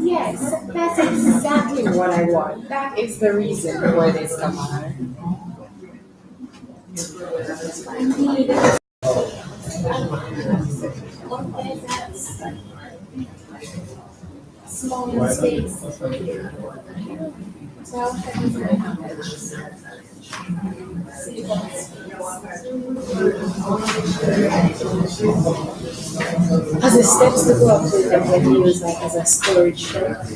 Yes, that's exactly what I want. That is the reason for this, Kamar. Small space. As a steps to go up to them when you use like as a storage shelf.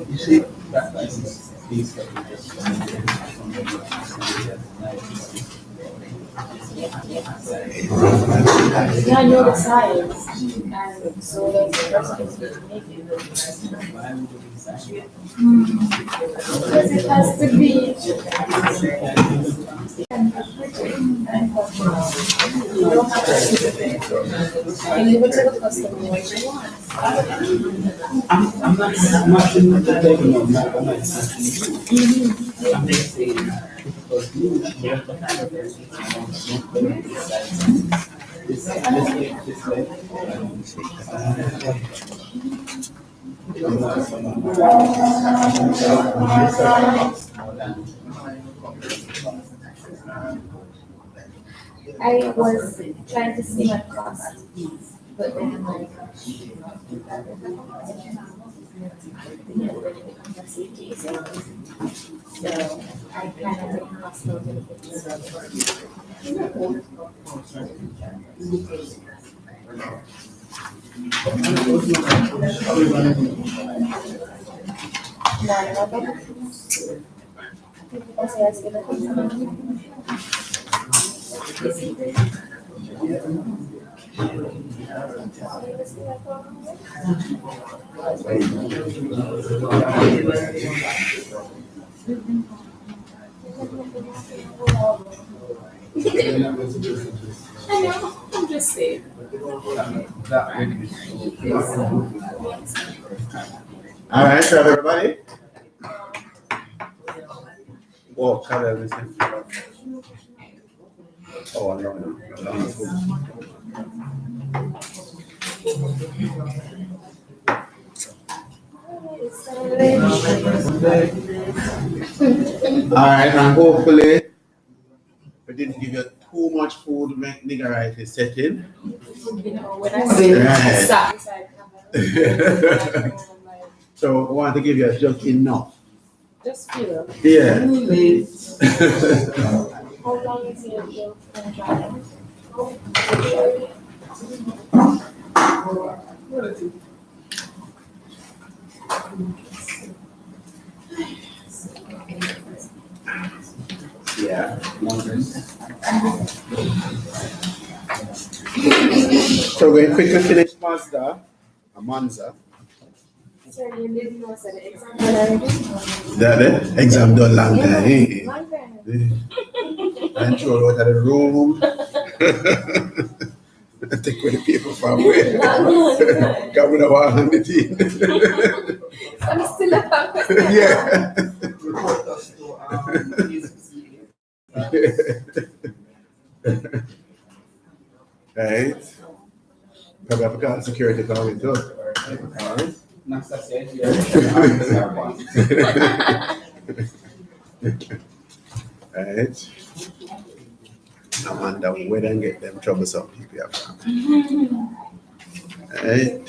You see, that these Yeah, I know the size. And so that's the person who's make it. Because it has to be. And you go to the customer what you want. I'm not taking on that. I'm not I'm just saying because you have to have this way. I was trying to see my cost, but then like so I kind of take cost over the picture. I know, I'm just saying. All right, so everybody. Whoa, color everything. Oh, no. All right, and hopefully we didn't give you too much food when niggeritis set in. You know, when I say stop beside camera, So I want to give you just enough. just feel. Yeah. How long is your contract? Yeah. So we're quick to finish Monza. Sir, you didn't know that the exam done already? The exam done long time. Long time. And throw out of the room. Take away the paper from where? Come with a wall on the team. I'm still a fan. Yeah. Right. Probably have to call security coming too. Alright. Right. I wonder where they get them troublesome people from. Right.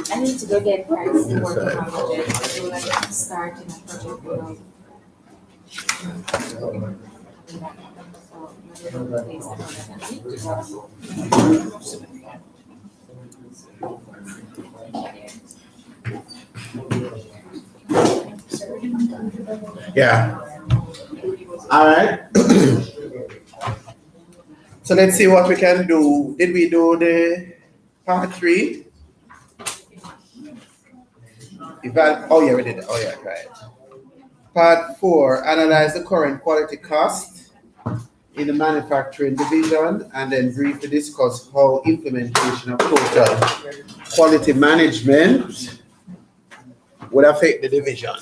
I need to go get prices to work on my project. So like starting a project, you know. Yeah. All right. So let's see what we can do. Did we do the part 3? Oh yeah, we did. Oh yeah, right. Part 4, analyze the current quality cost in the manufacturing division and then briefly discuss how implementation of total quality management would affect the division.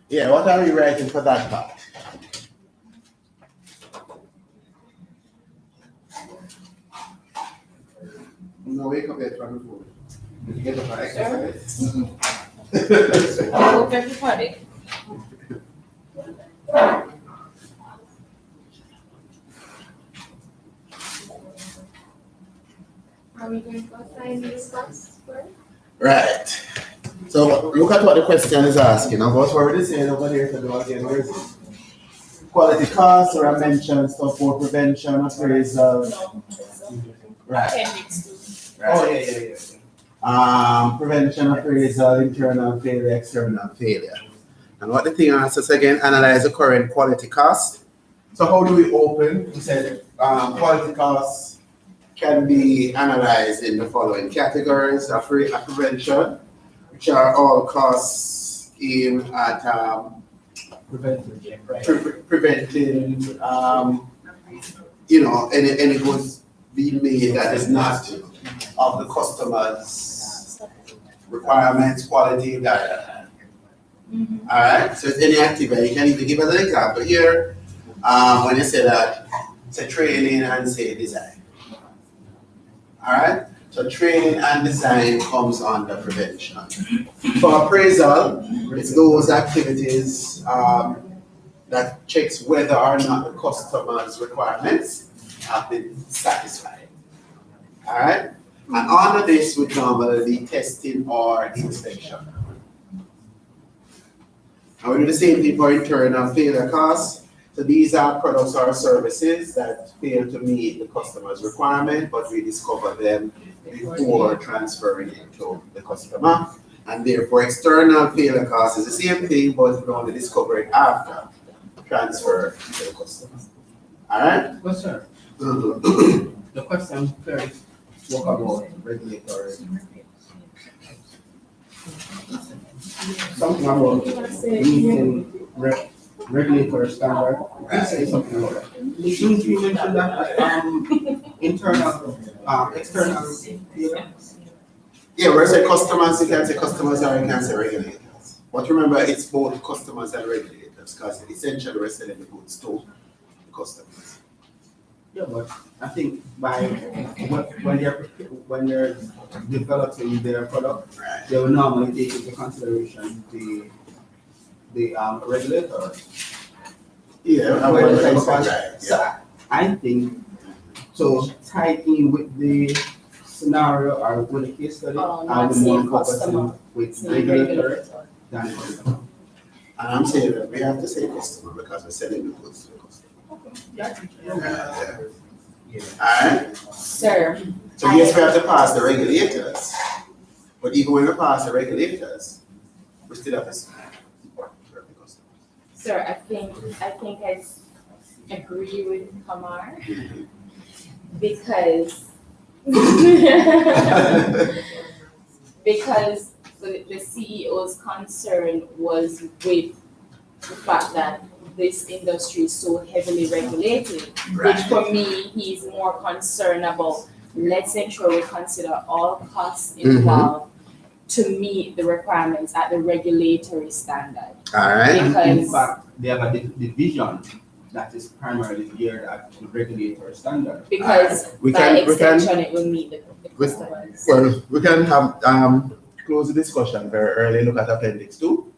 Yeah, what are we writing for that part? No, wake up yet from the phone. Did you get up for exercise? Hello, everybody. Are we going to assign this class for? Right. So look at what the question is asking. About what we're saying over here to do again. Where is it? Quality costs, or I mentioned stuff for prevention, appraisal. Right. Appendix 2. Right. Oh, yeah. Prevention, appraisal, internal failure, external failure. And what the thing answers again, analyze the current quality cost. So how do we open? We said quality costs can be analyzed in the following categories: prevention, which are all costs aimed at preventing, any goods being made that is not of the customer's requirements, quality, that. Mm-hmm. All right. So it's any activity. You can even give us an example here. When you say that, say training and say design. All right. So training and design comes under prevention. For appraisal, it's those activities that checks whether or not the customer's requirements have been satisfied. All right. And under this would normally be testing or inspection. And we do the same thing for internal failure costs. So these are products or services that fail to meet the customer's requirement, but we discover them before transferring it to the customer. And therefore, external failure costs is the same thing, but we only discover it after transfer to the customer. All right? Yes, sir. The question first spoke about regulatory. Something about meeting regulatory standard. Please say something about that. Shouldn't you mention that internal, external? Yeah, where I say customers, you can say customers or you can say regulators. But remember, it's both customers and regulators because essentially we're selling the goods to the customers. Yeah, but I think when they're developing their product, Right. they will normally take into consideration the regulator. Yeah, I Well, would like, right. Yeah. So I think so tied in with the scenario or with the case study, Oh, I not would more same focus customer. with Same regulator regulator. than customer. And I'm saying that we have to say customer because we're selling the goods to the customer. Yeah. Alright? Sir, So yes, we have to pass the regulators. But even when we pass the regulators, we still have to support the customers. sir, I think I agree with Kamar because because the CEO's concern was with the fact that this industry is so heavily regulated, Right. which for me, he's more concerned about, let's ensure we consider all costs involved to meet the requirements at the regulatory standard. Alright? And in Because fact, they have a division that is primarily geared at the regulatory standard. because We by can- extension, it will meet the we- customers. Well, we can have close the discussion very early. Look at appendix 2.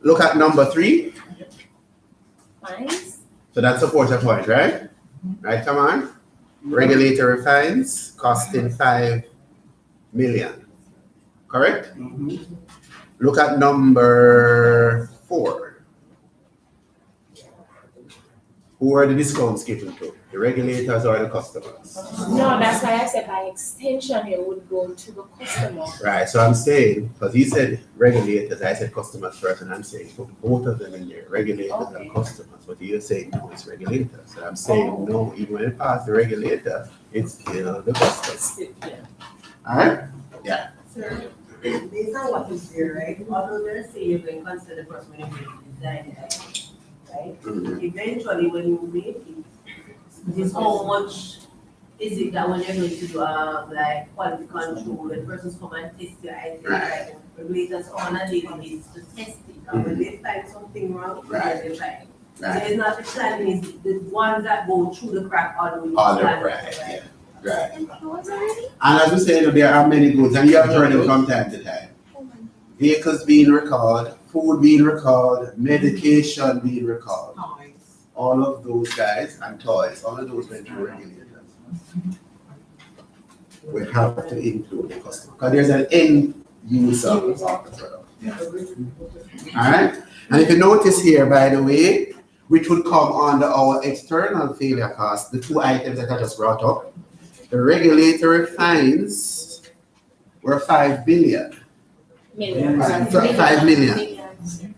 Look at number 3. Fines? So that supports a point, right? Right, come on. Regulatory fines costing 5 million. Correct? Mhm. Look at number 4. Who are the discounts given to? The regulators or the customers? No, that's why I said by extension it would go to the customer. Right, so I'm saying, because he said regulators, I said customers first, and I'm saying put both of them in there, regulators and customers. But you're saying no, it's regulators. So I'm saying no, even when it passes the regulator, it's still the customer. All right? Yeah. Sir, based on what is there, right? Although they're saying you're going to consider the first when you design it, right? Eventually, when you make it, is how much is it that when you're going to do like quality control, the persons come and test your item, like regulators on a daily basis to test it, and when they find something wrong, they find. So it's not the planning, it's the ones that go through the crack all the way. All the crack, yeah. Right. And as we said, there are many goods, and you have heard them from time to time. Vehicles being recalled, food being recalled, medication being recalled. All of those guys and toys, all of those went through regulators. We have to include the customer because there's an end user of the product. Yeah. All right. And if you notice here, by the way, which would come under our external failure cost, the 2 items that I just brought up, the regulatory fines were 5 billion. 5 million.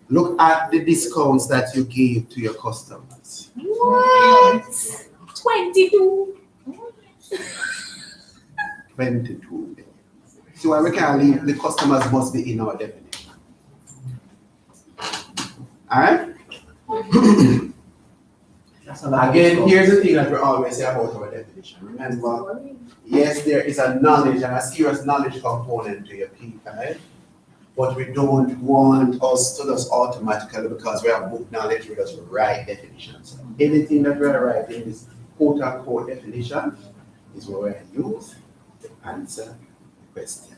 Look at the discounts that you gave to your customers. What? 22. 22 million. So why we can't leave, the customers must be in our definition. Alright? Again, here's the thing that we always say about our definition. Remember, yes, there is a knowledge and a serious knowledge component to your P5, but we don't want us to just automatically, because we have book knowledge, we just write definitions. Anything that we write in this quote-unquote definition is what we use to answer the question.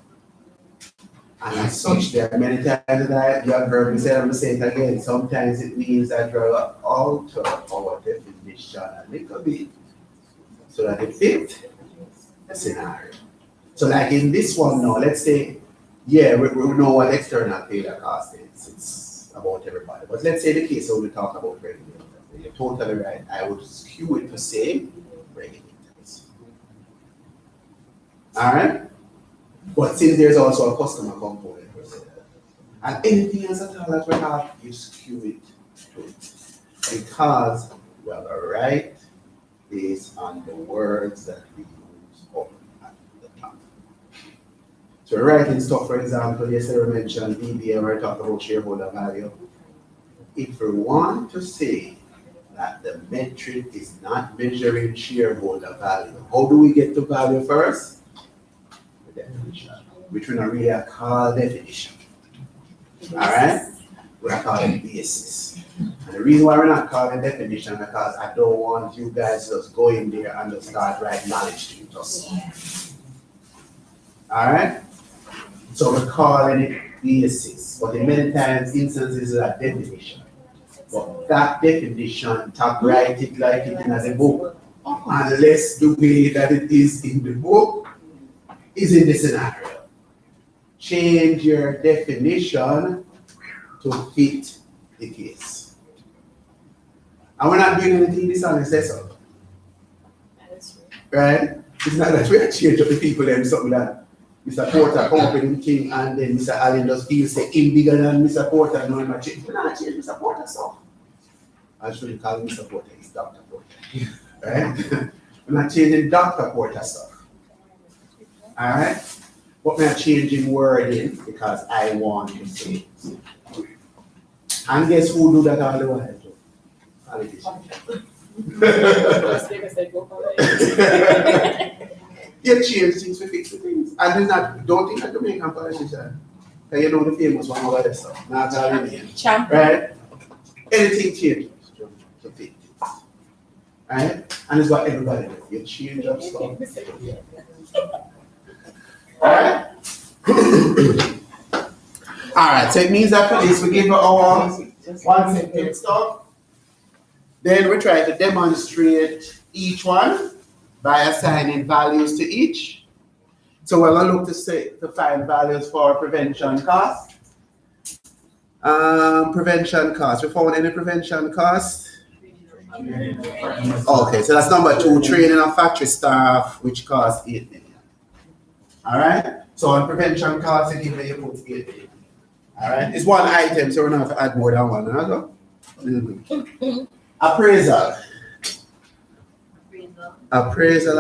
And as such, there are many times that you have heard me say, I'm going to say it again, sometimes it means that we're going to alter our definition a little bit so that it fits the scenario. So like in this one now, let's say, yeah, we know what external failure cost is. It's about everybody. But let's say the case where we talk about regulators. You're totally right. I would skew it to say regulators. All right? But since there's also a customer component, and anything else at all that we have, you skew it to it. Because we have a right based on the words that we use up at the top. So we're writing stuff, for example, yesterday we mentioned APM, we're talking about shareholder value. If we want to say that the metric is not measuring shareholder value, how do we get to value first? Definition, which we don't really call definition. All right? We're calling basis. And the reason why we're not calling definition is because I don't want you guys to just go in there and just start writing knowledge to us. All right? So we're calling it basis. But in many times, instances, it's a definition. But that definition, talk write it like it in a book. Unless the way that it is in the book is in the scenario. Change your definition to fit the case. And we're not doing anything dishonest, so. Right? It's not that we are changing up the people them something that Mr. Porter opening thing and then Mr. Allen does feel say him bigger than Mr. Porter, no, I'm change. We're not changing Mr. Porter stuff. I should call him Mr. Porter, he's Dr. Porter. Right? We're not changing Dr. Porter stuff. All right, but we're changing wording because I want to say it. And guess who do that all the while? Politicians. You change things to fix the things. And there's not, don't think that Jamaican politician. Because you know the famous one over there, so not all in here. Right? Anything changes to fix it. Right? And it's what everybody does. You change up stuff. Alright? Alright, so it means that for this we give our one sentence stuff. Then we try to demonstrate each one by assigning values to each. So we're going to look to find values for prevention cost. Prevention cost. We found any prevention cost? Okay, so that's number 2, training of factory staff, which costs 8 million. All right. So on prevention costs, you give me your put 8 million. All right. It's one item, so we don't have to add more than one. Appraisal. Appraisal.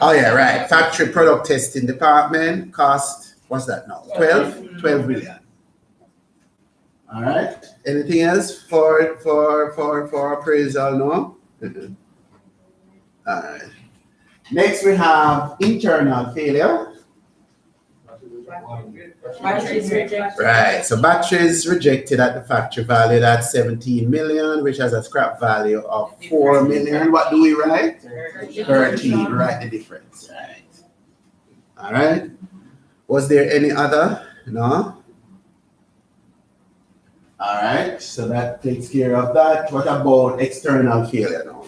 Oh yeah, right. Factory product testing department cost, what's that now? 12 million. All right. Anything else for appraisal? No. All right. Next we have internal failure. Batteries rejected. Right. So batteries rejected at the factory valued at 17 million, which has a scrap value of 4 million. What do we write? 13. Write the difference. Right. All right. Was there any other? No. All right. So that takes care of that. What about external failure now?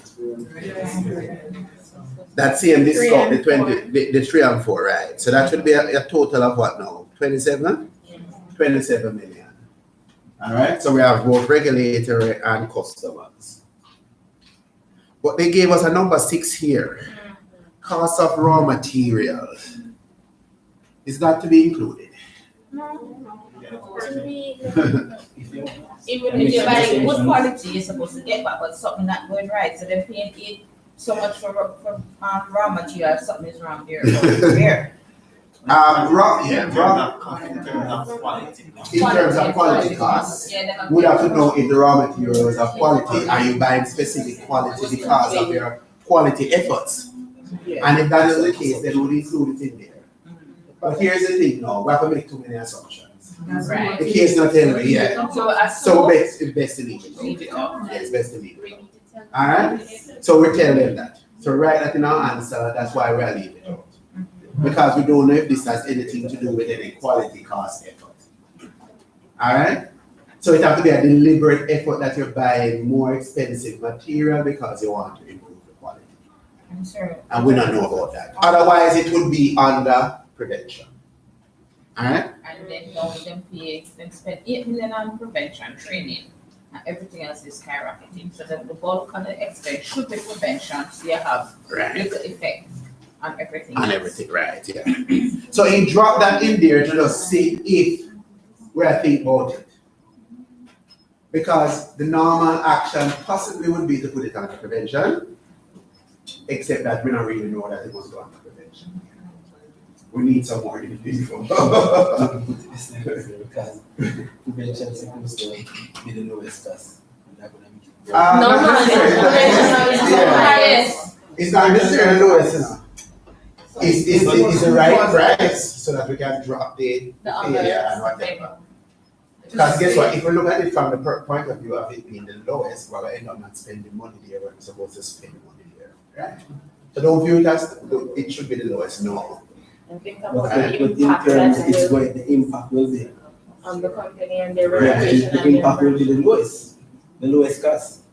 That's same discount, the 3 and 4, right? So that should be a total of what now? 27? 27 million. All right. So we have both regulatory and customers. But they gave us a number 6 here. Cost of raw materials. Is that to be included? Even if you're buying good quality, you're supposed to get back, but something not going right. So they're paying it so much for raw material, something is wrong there. In terms of quality costs, we have to know if the raw materials are quality. Are you buying specific quality because of your quality efforts? And if that is the case, then we'll include it in there. But here's the thing now, we have to make too many assumptions. Right. The case not telling me yet. So it's best to leave it. out. It's best to leave it out. Alright? So we tell them that. So write that in our answer, that's why we're leaving it out. Because we don't know if this has anything to do with any quality cost effort. Alright? So it has to be a deliberate effort that you're buying more expensive material because you want to improve the quality. I'm sure. And we don't know about that. Otherwise it would be under prevention. Alright? And then now them pay, them spend 8 million on prevention training. And everything else is skyrocketing. So that the bulk of the expense should be prevention, so you have little effect on everything. On everything, right, yeah. So you drop that in there to just see if we're thinking about it. Because the normal action possibly would be to put it under prevention, except that we don't really know that it was done for prevention. We need some more info. Because prevention is supposed to be the lowest cost. It's not necessarily the lowest, you know. It's the right price so that we can drop the failure and whatever. Because guess what? If we look at it from the point of view of it being the lowest, we're going to end up not spending money there when we're supposed to spend money there, right? So don't view it as it should be the lowest, no. And think But about the in impact terms, that it's going, the impact will be. on the company and their Yeah, reputation the and impact will be the lowest cost.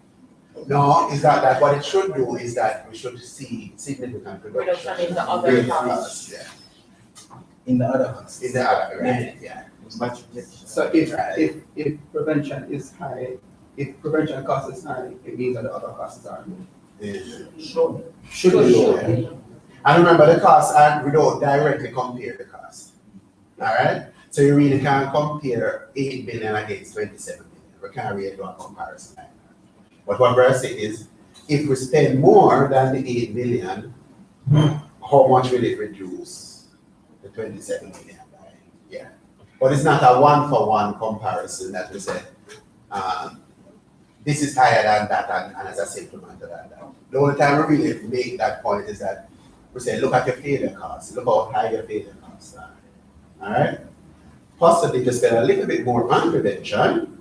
No, it's not that. What it should do is that we should see significant reduction reduction in the other in costs. costs, yeah. In the other costs. In the other, right, yeah. So if prevention is high, if prevention cost is high, it means that the other costs are low. Yeah. Sure. Should be low, yeah. And remember the costs, and we don't directly compare the costs. Alright? So you really can't compare 8 billion against 27 billion. We can't really do a comparison like that. But what we're saying is, if we spend more than the 8 billion, how much will it reduce the 27 billion by? Yeah. But it's not a one-for-one comparison that we say, this is higher than that and as a supplement to that. The only time we really make that point is that we say, look at your failure costs, look how high your failure costs are. Alright? Possibly to spend a little bit more on prevention,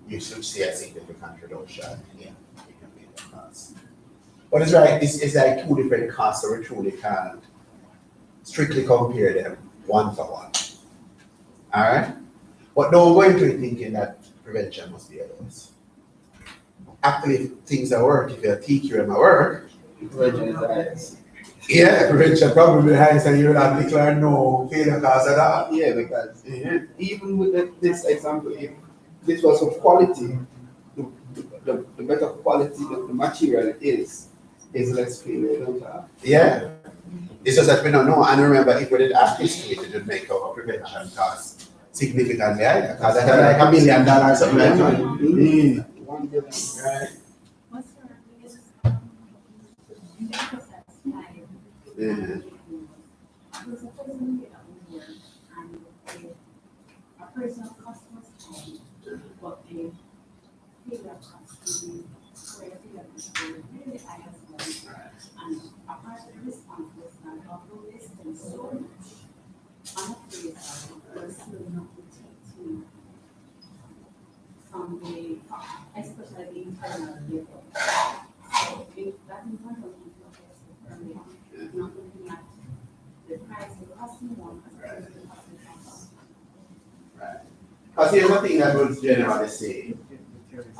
you should see a significant reduction in your failure costs. But it's right, it's like 2 different costs, so we truly can't strictly compare them one for one. Alright? But don't go into it thinking that prevention must be a lowest. actually if things are work, if you're teacher at my work, Prevention is the highest. yeah, prevention probably the highest and you'll have declared no failure cause of that. Yeah, because even with this example, if this was of quality, the better quality the material is less failure, don't have. Yeah. It's just that we don't know. And remember, if we did ask this to it would make our prevention cost significantly higher. Because that's like $1 million or something like that. Mm. 1 billion. Right. What's the biggest process time? Yeah. Because a person get up in work and a personal customer's time, but the figure cost to where the figure is really high as well. And a part of the response was that although they spend so much on a place, we're still not protecting from the, especially the internal level. So if that internal level is early, not looking at the price of costing one as opposed to the costing cost. Right. Because here's the thing that we'll generally say.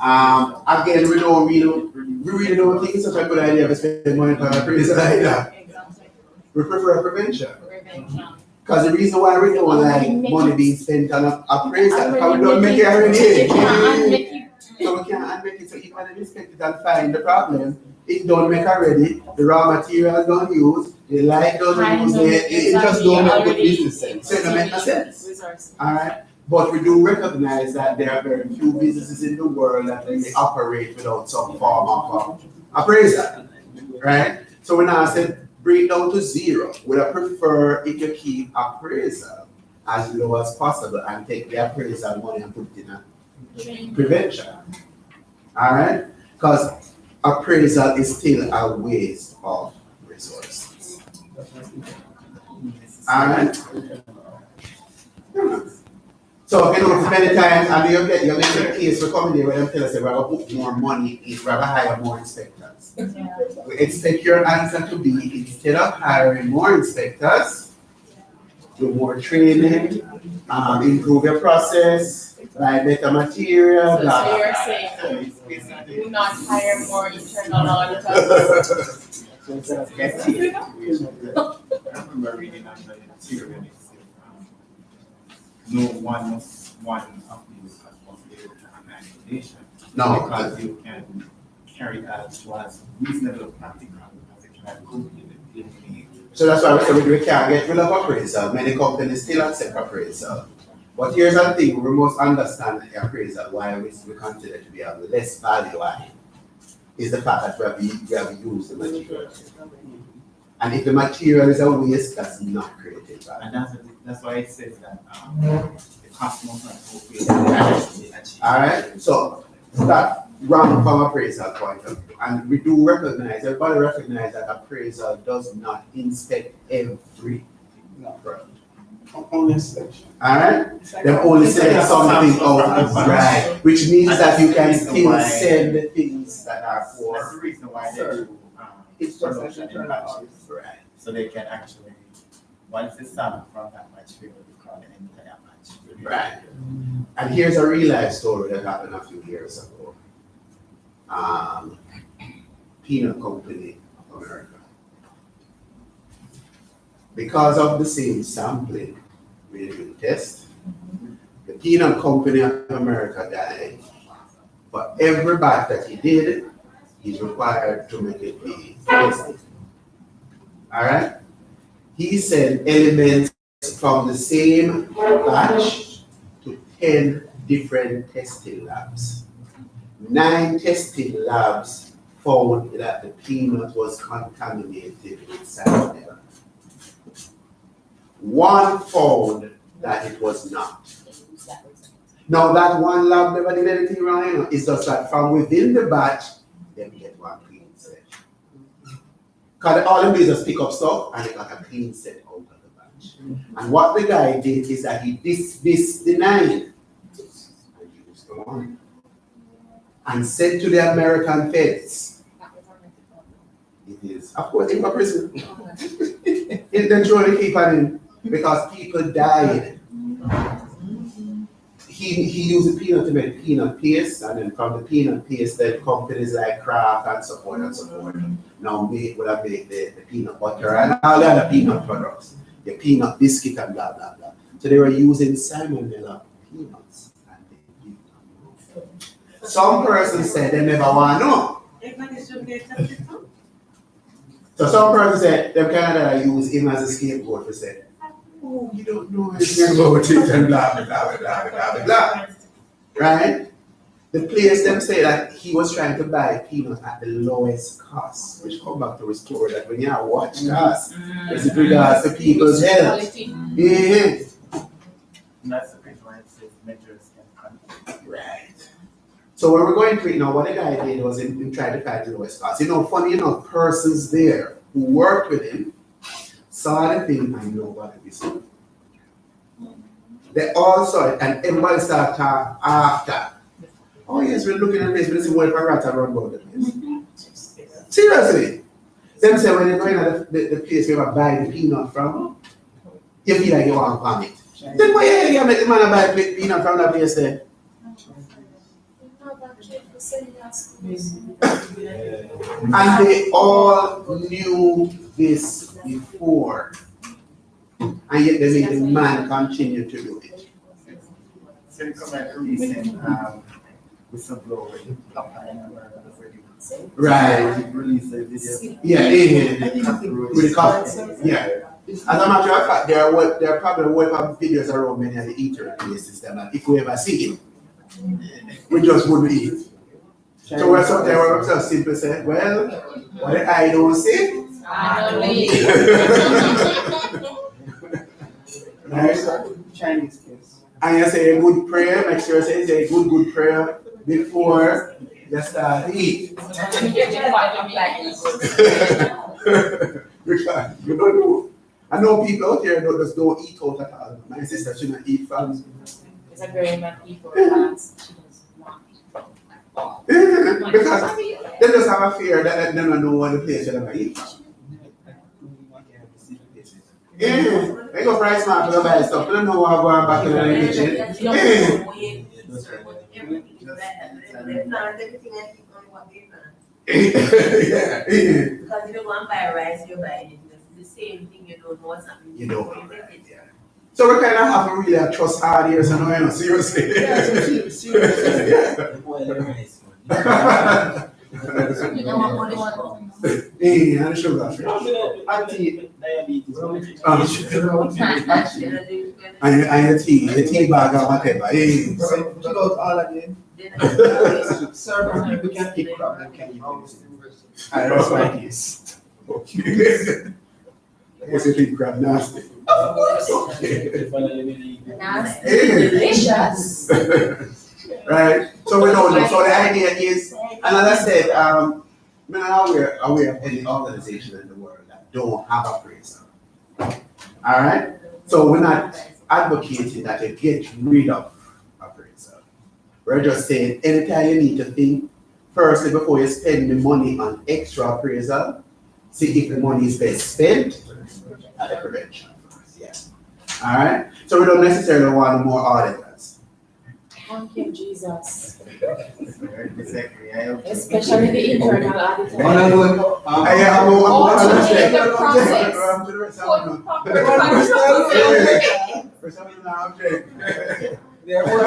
Again, we really don't think it's such a good idea to spend money on a appraisal either. Exactly. We prefer prevention. Prevention. Because the reason why we don't like money being spent on appraisal, because we don't make it already. So we can't unmake it. So even if we spend it and find the problem, it don't make already. The raw materials don't use, the light doesn't use it just don't make good business sense. So it don't make no sense. Alright? But we do recognize that there are very few businesses in the world that really operate without some form of appraisal. Right? So when I said bring down to zero, would I prefer if you keep appraisal as low as possible and take the appraisal money and put it in a prevention. Alright? Because appraisal is still a waste of resources. Alright? So you know, many times and you get a case for coming there where they tell us that we're gonna put more money in, we're gonna hire more inspectors. We expect your answer to be instead of hiring more inspectors, do more training, improve your process, buy better material, So blah, blah, you're blah. saying, do not hire more internal auditors. So instead of getting I remember reading on the material, it said, no one of these is responsible for an accusation. No, Because you can carry that to as reasonable practical as it can go in the so that's why we say we can't get rid of appraisal. Many companies still accept appraisal. But here's the thing, we must understand the appraisal, why we consider it to be of less value added, is the fact that we have used the material. And if the material is a waste, that's not created value. And that's why it says that the cost must not go Alright, so that wrong from appraisal point of view. And we do recognize, everybody recognize that appraisal does not inspect every product. only inspection. Alright? They only select something out, right? Which means that you can still send the things that are That's the for. reason why they do It's just production an in internal batches. Right. So they can actually, once it's done from that batch, we will record the entire batch. Right. And here's a real life story that happened a few years ago. Peanut Company of America. Because of the same sampling we did test, the Peanut Company of America died. But every batch that he did, he's required to make it be tested. Alright? He sent elements from the same batch to 10 different testing labs. 9 testing labs found that the peanut was contaminated with salmonella. 1 found that it was not. Now that 1 lab never did anything wrong, you know, it's just that from within the batch, they get 1 clean set. Because all them do is just pick up stuff and they got a clean set out of the batch. And what the guy did is that he dismissed the 9 and used the 1. And said to the American feds, it is, of course, in prison. Intentionally keep on in because people died. he used the peanut to make peanut paste, and then from the peanut paste, then companies like Kraft and so forth and so forth now make the peanut butter and all the other peanut products, the peanut biscuit and blah blah blah. So they were using salmonella peanuts, and they did not know. Some persons said they never want to know. So some persons said them Canada use him as a scapegoat to say, oh, you don't know anything about it and blah blah blah blah blah blah. Right? The place them say that he was trying to buy peanuts at the lowest cost, which come back to restore that when you watch cost, it's with regards to people's health. Yeah. And that's the reason why it says measures can control. Right. So when we're going through it now, what the guy did was he tried to find the lowest cost. Funny enough, persons there who worked with him saw the thing and nobody listened. They all saw it and everybody started talking after. Oh yes, we're looking at this, but this is what rats are run about the place. Seriously. Them say when they go in at the place where you buy the peanut from, you feel like you want to panic. Then why you make the man buy peanut from that place there? And they all knew this before. And yet they made the man continue to do it. So you come at recent whistleblower in Papaya, Right. release a video. Yeah, with the cops. Yeah. As a matter of fact, there are probably welcome videos around many of the eatery places that if we ever see it, we just wouldn't eat. So we're sometimes we're just simply say, well, what I don't see, I don't need. right? Chinese kids. And you say a good prayer, make sure you say a good prayer before you start to eat. Because you don't know. I know people out there that just don't eat out at all. My sister shouldn't eat from. It's a very much people plans. She doesn't want. Because they just have a fear that they don't know what the place they're going to eat from. Yeah, they go price mark to buy stuff. They don't know what going back in the kitchen. Yeah. Because you don't want to buy rice, you're buying the same thing, you don't know what's happening. You don't know that, yeah. So we kind of have to really trust hard here, so no, you know, seriously. Seriously. Yeah, and sugar. And your tea bag or whatever. Yeah. Check out all of them. Sir, people can pick crap, they can use it. I rest my case. Okay. What's your thing, crab? Nasty. Okay. Nasty, delicious. Right? So we don't know. So the idea is, and as I said, I'm not aware of any organization in the world that don't have a appraisal. Alright? So we're not advocating that you get rid of appraisal. We're just saying anytime you need to think, firstly before you spend the money on extra appraisal, see if the money is best spent at the prevention. Yeah. Alright? So we don't necessarily want more auditors. Thank you, Jesus. Exactly. Especially the internal auditor. I have one check. the process. For some reason, I'm checking. There was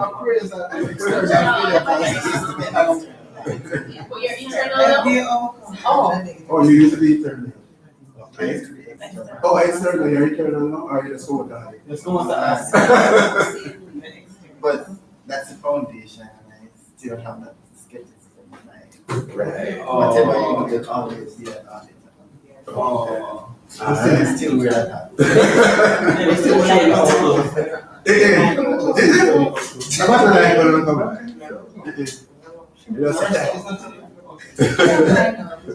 appraisal and external. For your internal. Oh, you used to be internal. Okay. Oh, external, you're internal now, or you just go with that? Let's go with the But that's the foundation, and I still have that skepticism in my Right. whatever you do, it's always the auditor. Oh. Still weird at that.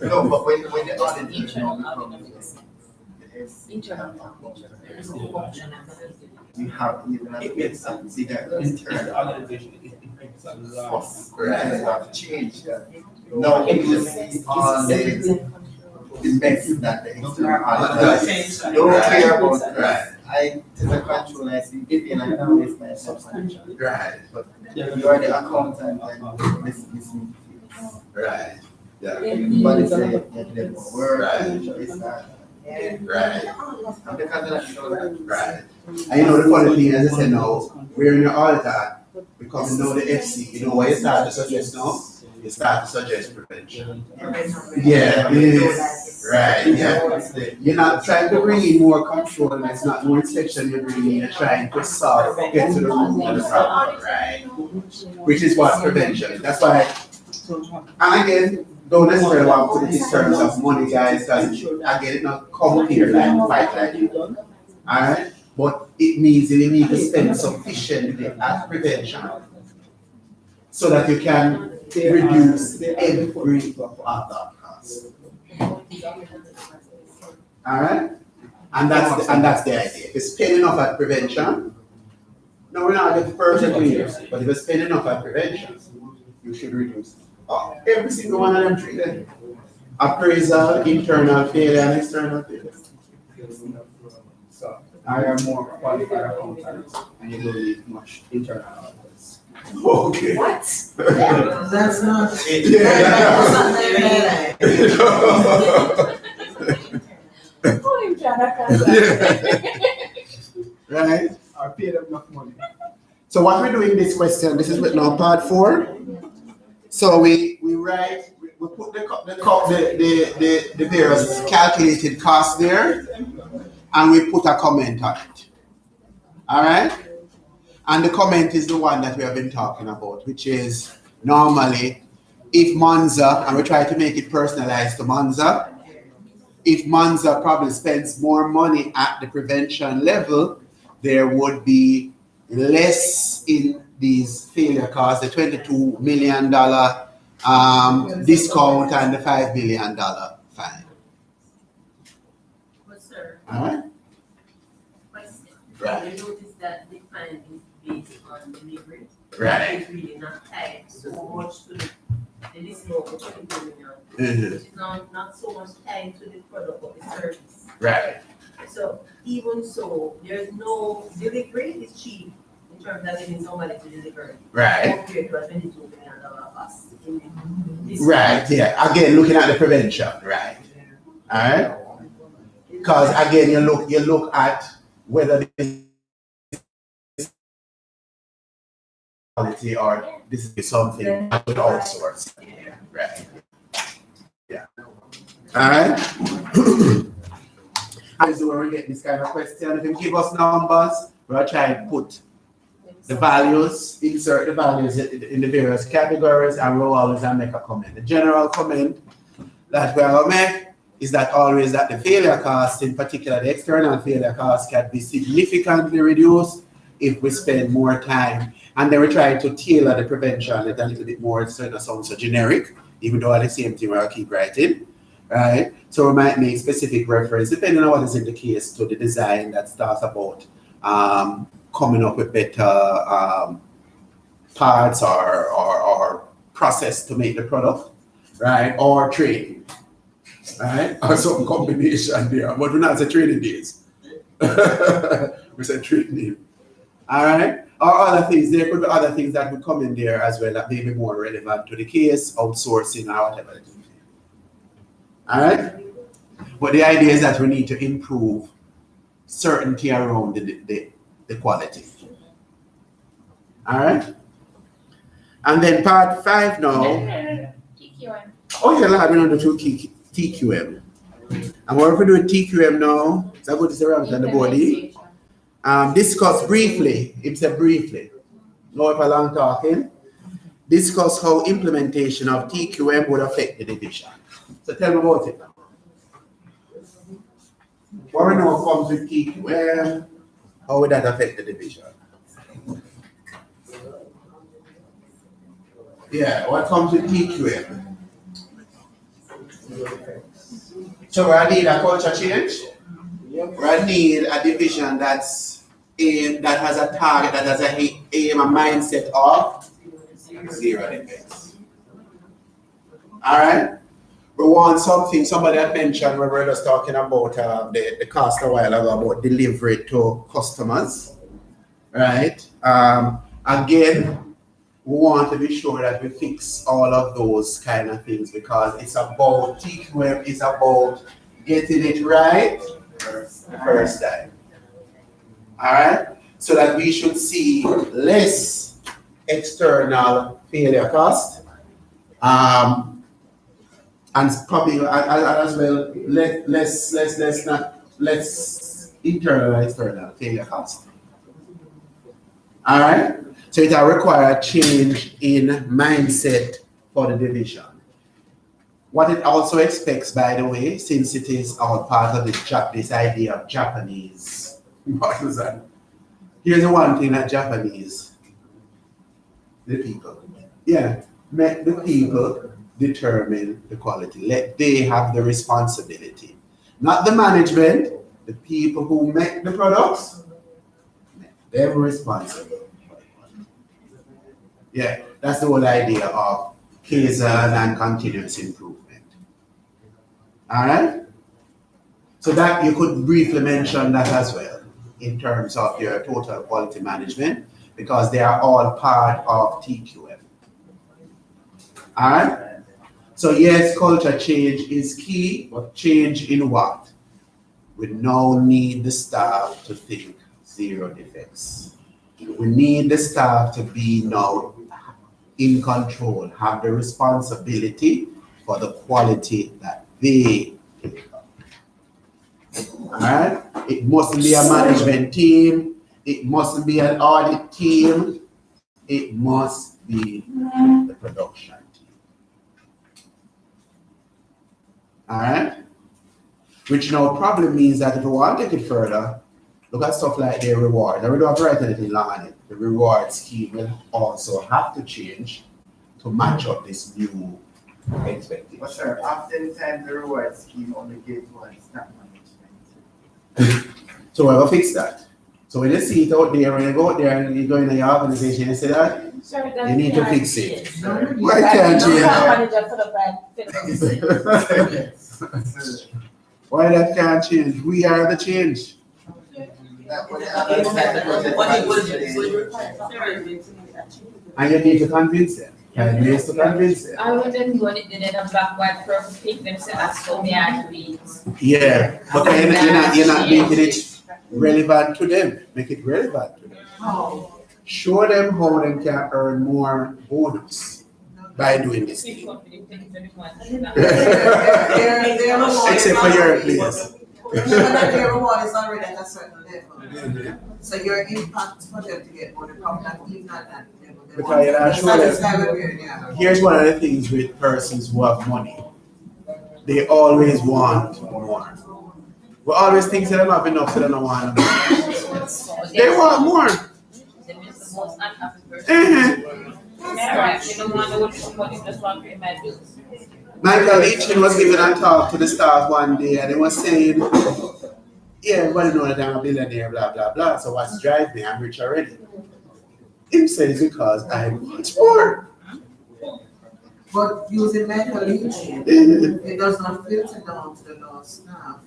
No, but when the auditor, you have even a bigger internal have changed. Now you see all the mess that the external auditor don't care about. Right. I take a control, I see it and I know it's my substantial. Right. But you are the accountant and this Right. Yeah. everybody say that they will work, Right. this that. Right. And because of that, you know that. Right. And you know the funny thing, as I said now, we're in your altar because you know the FC. You know what you start to suggest now? You start to suggest prevention. Yeah, it is. Right, yeah. You're not trying to bring in more control, and it's not more inspection you're bringing in, you're trying to solve, get to the root of the problem. Right. Which is what prevention is. That's why, and again, don't necessarily want to put it in terms of money, guys, because again, it not come here like quite like you. Alright? But it means that you need to spend sufficiently at prevention so that you can reduce every other cost. Alright? And that's the idea. If you spend enough at prevention, no, we're not getting perfect leaders, but if you spend enough at prevention, you should reduce every single one of them three then. Appraisal, internal failure, and external failure. So I am more qualified accountant and you don't need much internal audits. Okay. What? That's not. Oh, you Jonathan. Right? I pay them enough money. So what we're doing this question, this is written on part 4. So we write, we put the various calculated costs there, and we put a comment on it. All right? And the comment is the one that we have been talking about, which is normally if Monza, and we try to make it personalized to Monza, if Monza probably spends more money at the prevention level, there would be less in these failure costs, the $22 million discount and the $5 million fine. But sir, All right? question. Right. You notice that the fine is based on delivery. Right. It's really not tied so much to the discount of $22 million. Mhm. It's not so much tied to the product or the service. Right. So even so, there's no delivery is cheap in terms of getting somebody to deliver. Right. Compared to a $22 million cost. in this- Right, yeah. Again, looking at the prevention, right. All right? Because again, you look at whether this is quality or this is something that would outsource. Yeah, right. Yeah. All right. As when we get this kind of question, if you give us numbers, we'll try and put the values, insert the values in the various categories, and we'll always make a comment. The general comment that we'll make is that always that the failure costs, in particular the external failure costs, can be significantly reduced if we spend more time. And then we try to tailor the prevention a little bit more so it doesn't sound so generic, even though at the same time we'll keep writing. Right? So we might make specific reference, depending on what is in the case, to the design that starts about coming up with better parts or process to make the product, right? Or training, right? Or some combination there, but we're not say training days. We say training, all right? Or other things, there could be other things that would come in there as well that may be more relevant to the case, outsourcing or whatever. All right? But the idea is that we need to improve certainty around the quality. All right? And then part 5 now. TQM. Oh yeah, lad, we're on the TQM. And what we do with TQM now, is I go to the rabbit and the body. Discuss briefly, it's a briefly, no if a long talking, discuss how implementation of TQM would affect the division. So tell me about it now. What we know comes with TQM, how would that affect the division? Yeah, what comes with TQM? So I need a culture change. I need a division that has a target, that has a aim, a mindset of 0 defects. All right. We want something, somebody had mentioned when we were just talking about the cost a while ago about delivery to customers, right? Again, we want to be sure that we fix all of those kind of things because it's about TQM, it's about getting it right the first time. All right? So that we should see less external failure cost. And probably as well, less internal and external failure cost. All right? So it will require a change in mindset for the division. What it also expects, by the way, since it is all part of this idea of Japanese, what is that? Here's the one thing that Japanese, the people, make the people determine the quality. Let they have the responsibility. Not the management, the people who make the products, they're responsible. Yeah, that's the whole idea of Kaizen and continuous improvement. All right? So that you could briefly mention that as well in terms of your total quality management because they are all part of TQM. All right? So yes, culture change is key, but change in what? We now need the staff to think zero defects. We need the staff to be now in control, have the responsibility for the quality that they take up. All right? It mustn't be a management team. It mustn't be an audit team. It must be the production team. All right? Which now probably means that if we want to take it further, look at stuff like their reward. Now we don't have to write anything long on it. The reward scheme will also have to change to match up this new expectation. But sir, oftentimes the reward scheme only gives one staff management. So we'll fix that. So when you see it out there, when you go out there and you go in your organization and say that, you need to fix it. Why can't you? Why that can't change? We are the change. And you need to convince them. And you need to convince them. I would then go in a black, white, purple, pink, them say that's so me I do it. Yeah, but you're not making it relevant to them. Make it relevant to them. Show them how they can earn more bonus by doing this thing. Except for your place. Remember that their reward is already at a certain level. So your impact for them to get more, probably even at that level. Because here's one of the things with persons who have money. They always want more. We always think they don't have enough, so they don't want more. They want more. Michael Eachin was giving a talk to the staff one day and he was saying, yeah, everybody knows that I'm a billionaire, blah, blah, blah. So what's driving me? I'm rich already. Him says because I want more. But using Michael Eachin, it does not filter down to the non-staff.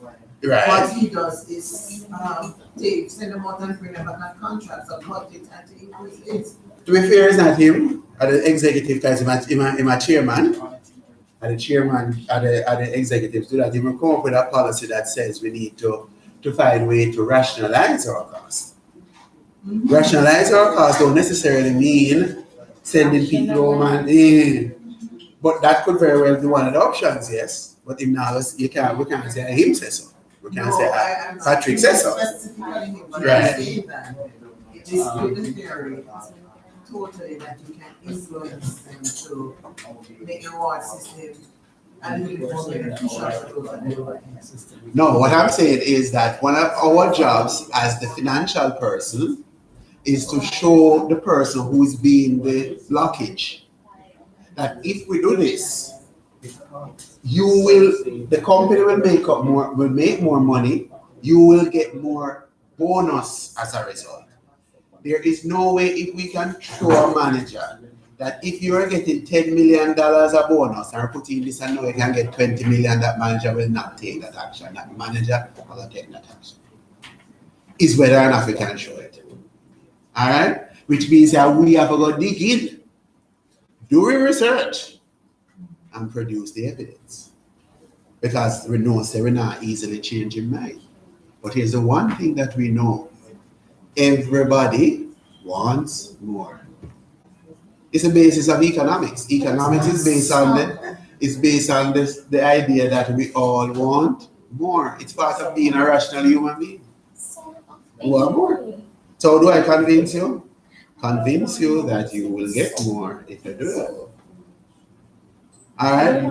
Right. What he does is send them out and bring them back on contracts or budget and to increase it. To be fair, it's not him, at the executive, because he's a chairman. And the chairman and the executives do that. He will come up with a policy that says we need to find a way to rationalize our costs. Mm-hmm. Rationalize our costs don't necessarily mean sending people home and in. But that could very well be one of the options, yes. But in now, we can't say him says so. We can't say Patrick says so. Right. It is with the theory totally that you can influence them to make the reward system a little bit more beneficial for those. No, what I'm saying is that one of our jobs as the financial person is to show the person who's being the blockage that if we do this, the company will make more money, you will get more bonus as a result. There is no way if we can show a manager that if you are getting $10 million a bonus and putting this and now you can get 20 million, that manager will not take that action. That manager will take that action. Is whether or not we can show it. Alright? Which means that we have to go dig in, do research, and produce the evidence. Because we know that we're not easily changing mind. But here's the one thing that we know. Everybody wants more. It's the basis of economics. Economics is based on the idea that we all want more. It's part of being a rational human being. We want more. So do I convince you? Convince you that you will get more if you do that. Alright?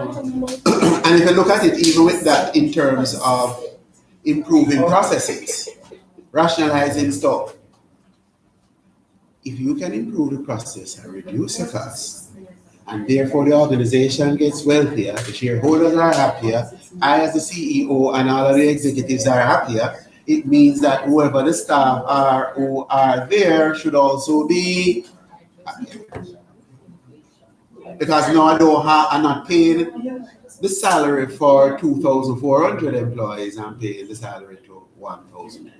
And if you look at it, even with that in terms of improving processes, rationalizing stuff, if you can improve the process and reduce the costs, and therefore the organization gets wealthier, the shareholders are happier, I as the CEO and all of the executives are happier, it means that whoever the staff are who are there should also be happier. Because now I'm not paying the salary for 2,400 employees, I'm paying the salary to 1,100.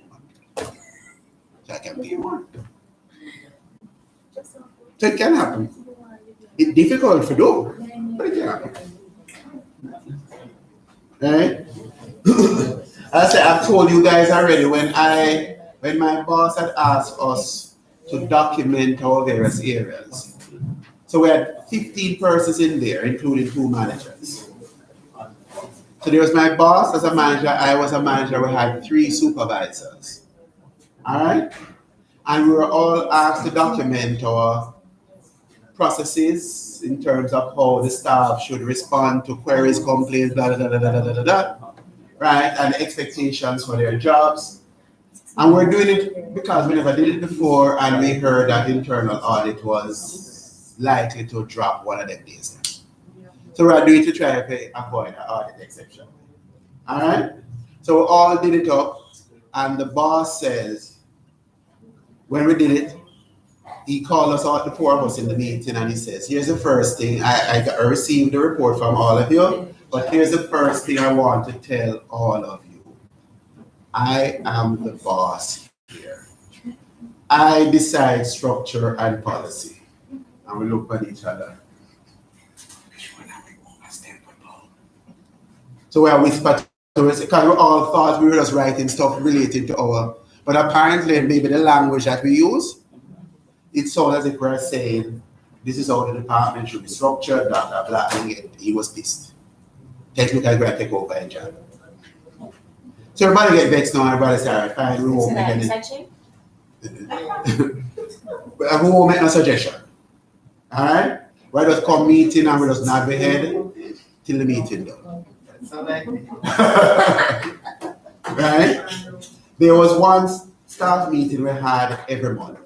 So I can pay more. So it can happen. It's difficult to do, but it can happen. Right? As I say, I've told you guys already, when my boss had asked us to document our various areas. So we had 15 persons in there, including 2 managers. So there was my boss as a manager, I was a manager, we had 3 supervisors. All right? And we were all asked to document our processes in terms of how the staff should respond to queries, complaints, blah, blah, blah, blah, blah, blah, blah, right? And expectations for their jobs. And we're doing it because we never did it before, and we heard that internal audit was likely to drop one of them days. So we're doing it to try to avoid an audit exception. All right? So we all did it up, and the boss says, when we did it, he called us all, the 4 of us in the meeting, and he says, here's the first thing, I received the report from all of you, but here's the first thing I want to tell all of you. I am the boss here. I decide structure and policy. And we look at each other. So we are whispered to us, because we all thought we were just writing stuff related to our, but apparently maybe the language that we use, it sounds as if we're saying, this is how the department should be structured, blah, blah, blah, and he was pissed. Technically, we're going to take over a job. So everybody get vexed now, everybody say, all right, fine, we won't make any. We won't make no suggestion. All right? We just come meeting and we just nod the head till the meeting done. Right? There was one staff meeting we had every month.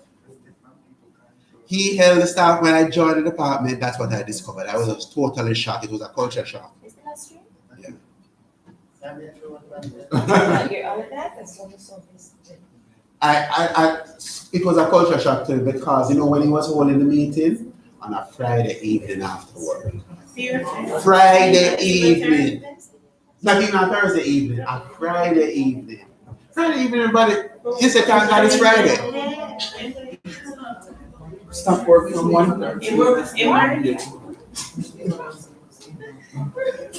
He held the staff when I joined the department. That's what I discovered. I was just totally shocked. It was a culture shock. Is that true? Yeah. It was a culture shock too, because when he was holding the meeting on a Friday evening after work. Friday evening. Not even a Thursday evening, a Friday evening. Friday evening, everybody. You say thank God it's Friday. Stop working on 1:30.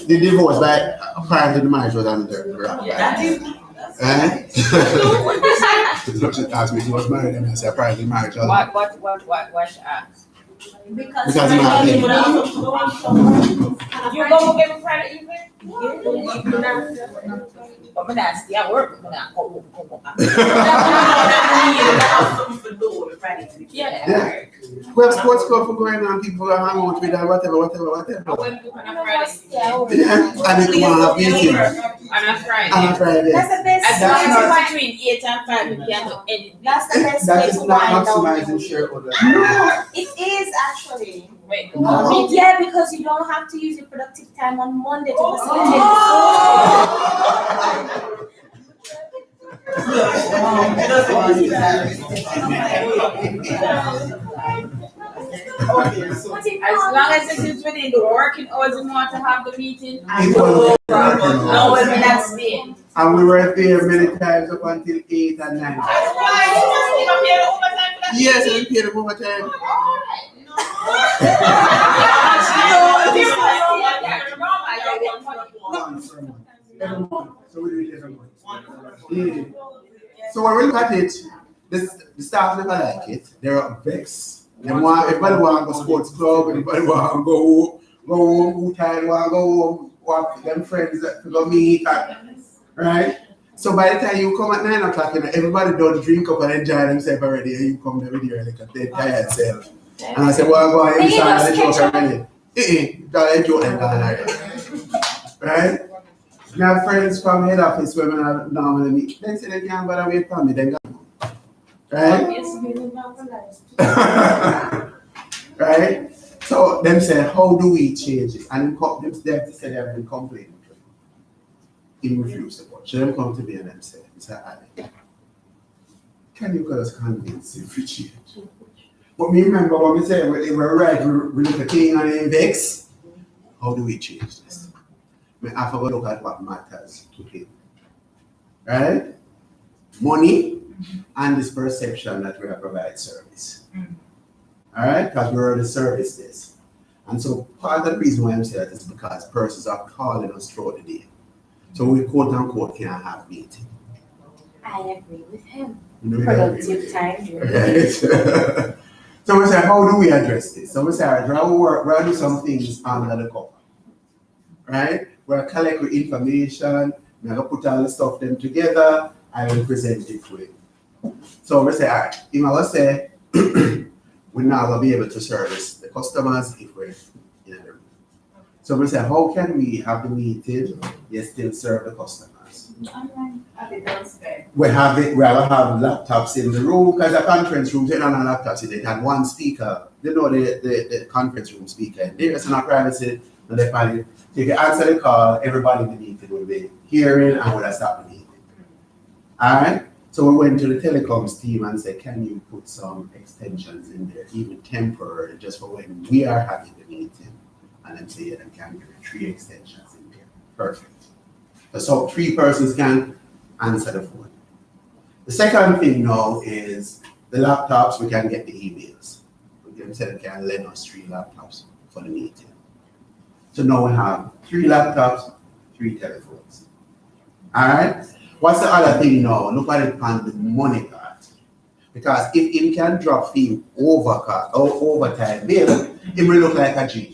The divorce, but apparently the marriage was under the ground. Right? She asked me if she was married, and I said apparently marriage was. What she asked? Because I'm not You go get me Friday evening? But I'm not still at work. I'm not home. Yeah. We have sports club for going on, people are hanging out with and whatever. I went to on a Friday. Yeah, and they want to have meetings. On a Friday. On a Friday. That's the best As way long to as find. between 8 and 5, we can do anything. That's the best That way is to not find out. maximizing shareholder. It is actually. Wait, Yeah, because you don't have to use your productive time on Monday to facilitate. Okay, so. As long as it is within the working hours you want to have the meeting, It was no one will not stay. and we were there many times up until 8 and 9. That's why you don't pay the overtime for that. Yes, I paid them overtime. Every month. So we do it every month. Yeah. So when we look at it, the staff never like it. They're vexed. Everybody want to go sports club, everybody want to go home, who tired want to go home, walk with them friends to go meet, right? So by the time you come at 9 o'clock, everybody don't drink up and enjoy themselves already, and you come there with your like a dead tired self. And I said, well, go ahead, you start the joke already. Don't joke like that, right? My friends from head office when I normally meet, they say they can't bother wait for me, then go. Right? Right? So them say, how do we change it? And them say they have been complaining. He refused to watch. So them come to me and them say, Mr. Ali, can you just convince him to change? But me remember what we said, we were right, we look at thing and then vex. How do we change this? I have to look at what matters to him. Right? Money and this perception that we are provide service. All right? Because we're the service desk. And so part of the reason why I'm saying that is because persons are calling us throughout the day. So we quote unquote can't have meeting. I agree with him. Productive time. Right? So we say, how do we address this? So we say, all right, we'll do some things under the cover. Right? We'll collect the information, we'll put all the stuff them together, I will present it to you. So we say, all right, if I will say, we're not going to be able to service the customers if we're in the room. So we say, how can we have the meeting, yet still serve the customers? We will have laptops in the room, because the conference room, they don't have laptops in it, and one speaker, they know the conference room speaker. There's no privacy, no they find it. If you answer the call, everybody in the meeting will be hearing and will have stopped the meeting. Alright? So we went to the telecoms team and said, can you put some extensions in there, even temporary, just for when we are having the meeting? And then say, yeah, then can give 3 extensions in there. Perfect. So 3 persons can answer the phone. The second thing now is the laptops, we can get the emails. We can say they can lend us 3 laptops for the meeting. So now we have 3 laptops, 3 telephones. Alright? What's the other thing now? Look at it on the money card. Because if he can drop fee overtime bill, it will look like a G.